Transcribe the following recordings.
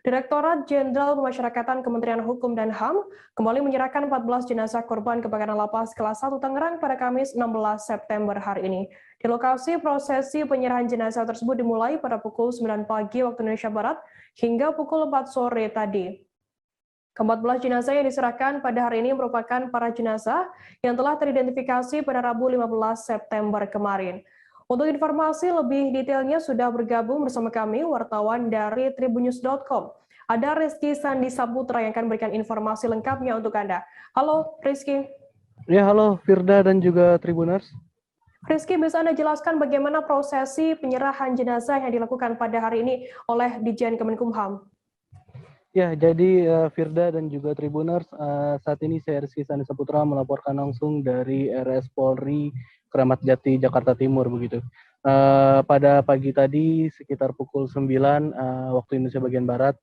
Direktorat Jenderal Pemasyarakatan Kementerian Hukum dan HAM kembali menyerahkan 14 jenazah korban kebakaran lapas kelas 1 Tangerang pada Kamis 16 September hari ini. Di lokasi prosesi penyerahan jenazah tersebut dimulai pada pukul 9 pagi waktu Indonesia Barat hingga pukul 4 sore tadi. Ke-14 jenazah yang diserahkan pada hari ini merupakan para jenazah yang telah teridentifikasi pada Rabu 15 September kemarin. Untuk informasi lebih detailnya sudah bergabung bersama kami wartawan dari tribunnews.com. Ada Rizky Sandi Saputra yang akan berikan informasi lengkapnya untuk Anda. Halo Rizky. Ya, halo Firda dan juga Tribuners. Rizky, bisa Anda jelaskan bagaimana prosesi penyerahan jenazah yang dilakukan pada hari ini oleh Ditjen Kemenkumham? Ya, jadi Firda dan juga Tribuners, saat ini saya Rizky Sandi Saputra melaporkan langsung dari RS Polri Kramat Jati, Jakarta Timur begitu. Pada pagi tadi sekitar pukul 9 waktu Indonesia bagian Barat,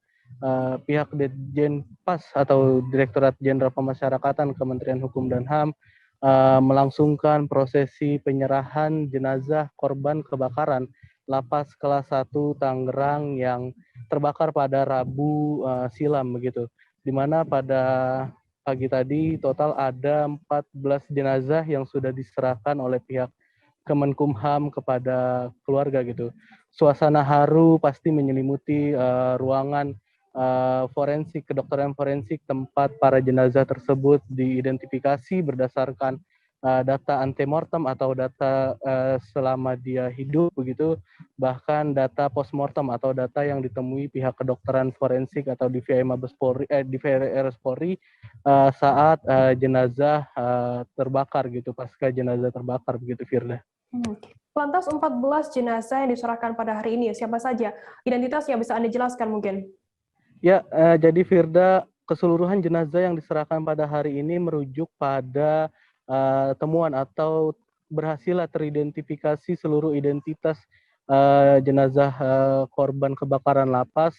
pihak Ditjen PAS atau Direktorat Jenderal Pemasyarakatan Kementerian Hukum dan HAM melangsungkan prosesi penyerahan jenazah korban kebakaran lapas kelas 1 Tangerang yang terbakar pada Rabu silam begitu. Di mana pada pagi tadi total ada 14 jenazah yang sudah diserahkan oleh pihak Kemenkumham kepada keluarga gitu. Suasana haru pasti menyelimuti ruangan forensik, kedokteran forensik tempat para jenazah tersebut diidentifikasi berdasarkan data antemortem atau data selama dia hidup begitu, bahkan data postmortem atau data yang ditemui pihak kedokteran forensik atau DVI Mabes Polri, DVI RS Polri saat jenazah terbakar gitu, pasca jenazah terbakar begitu, Firda. Lantas 14 jenazah yang diserahkan pada hari ini, siapa saja? Identitasnya bisa Anda jelaskan mungkin? Ya, jadi Firda, keseluruhan jenazah yang diserahkan pada hari ini merujuk pada temuan atau berhasil teridentifikasi seluruh identitas jenazah korban kebakaran lapas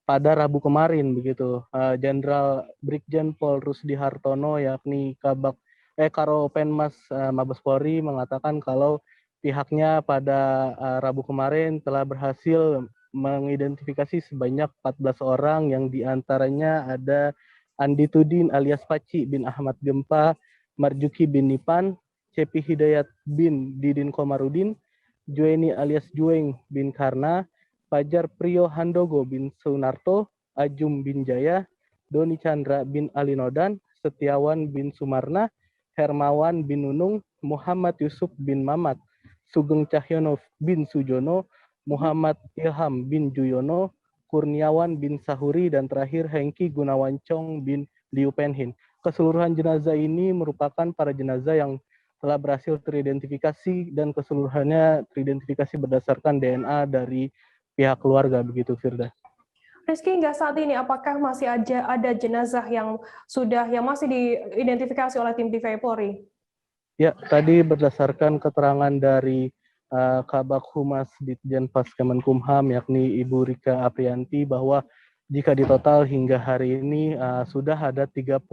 pada Rabu kemarin begitu. Jenderal Brigjen Pol Rusdi Hartono yakni Karopenmas Mabes Polri mengatakan kalau pihaknya pada Rabu kemarin telah berhasil mengidentifikasi sebanyak 14 orang yang diantaranya ada Andi Tudin alias Paci bin Ahmad Gempa, Marjuki bin Nipan, Cepi Hidayat bin Didin Komarudin, Jueni alias Jueng bin Karna, Fajar Priyo Handogo bin Sunarto, Ajum bin Jaya, Doni Chandra bin Alinodan, Setiawan bin Sumarna, Hermawan bin Nunung, Muhammad Yusuf bin Mamat, Sugeng Cahyono bin Sujono, Muhammad Ilham bin Juyono, Kurniawan bin Sahuri, dan terakhir Hengki Gunawan Chong bin Liu Penhin. Keseluruhan jenazah ini merupakan para jenazah yang telah berhasil teridentifikasi dan keseluruhannya teridentifikasi berdasarkan DNA dari pihak keluarga begitu, Firda. Rizky, hingga saat ini apakah masih ada jenazah yang masih diidentifikasi oleh tim DVI Polri? Ya, tadi berdasarkan keterangan dari Kabak Humas Ditjen Pas Kemenkumham yakni Ibu Rika Aprianti bahwa jika ditotal hingga hari ini sudah ada 38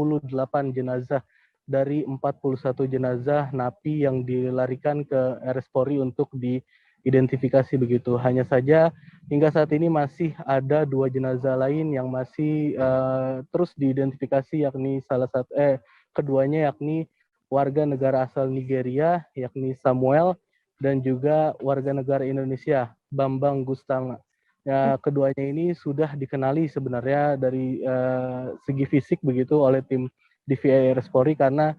jenazah dari 41 jenazah napi yang dilarikan ke RS Polri untuk diidentifikasi begitu. Hanya saja hingga saat ini masih ada 2 jenazah lain yang masih terus diidentifikasi, yakni keduanya yakni warga negara asal Nigeria yakni Samuel dan juga warga negara Indonesia Bambang Gustang. Ya, keduanya ini sudah dikenali sebenarnya dari segi fisik begitu oleh tim DVI RS Polri karena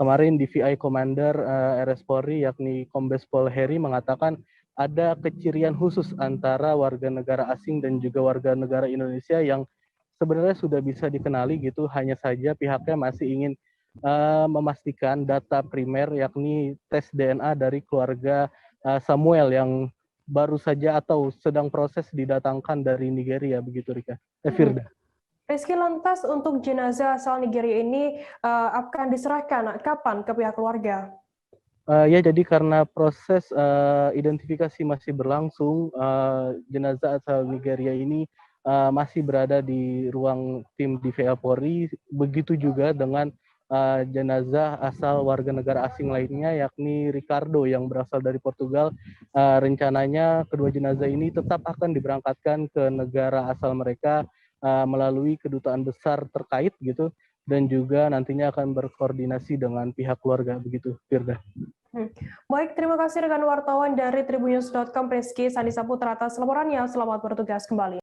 kemarin DVI Commander RS Polri yakni Kombes Pol Heri mengatakan ada kecirian khusus antara warga negara asing dan juga warga negara Indonesia yang sebenarnya sudah bisa dikenali gitu, hanya saja pihaknya masih ingin memastikan data primer yakni tes DNA dari keluarga Samuel yang baru saja atau sedang proses didatangkan dari Nigeria begitu, Rika. Firda. Rizky, lantas untuk jenazah asal Nigeria ini akan diserahkan kapan ke pihak keluarga? Ya, jadi karena proses identifikasi masih berlangsung, jenazah asal Nigeria ini masih berada di ruang tim DVI Polri, begitu juga dengan jenazah asal warga negara asing lainnya yakni Ricardo yang berasal dari Portugal. Rencananya kedua jenazah ini tetap akan diberangkatkan ke negara asal mereka melalui kedutaan besar terkait gitu, dan juga nantinya akan berkoordinasi dengan pihak keluarga begitu, Firda. Baik, terima kasih rekan wartawan dari tribunnews.com Rizky Sandi Saputra atas laporannya. Selamat bertugas kembali.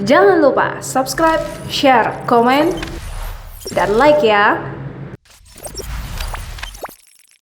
Jangan lupa subscribe, share, komen, dan like ya.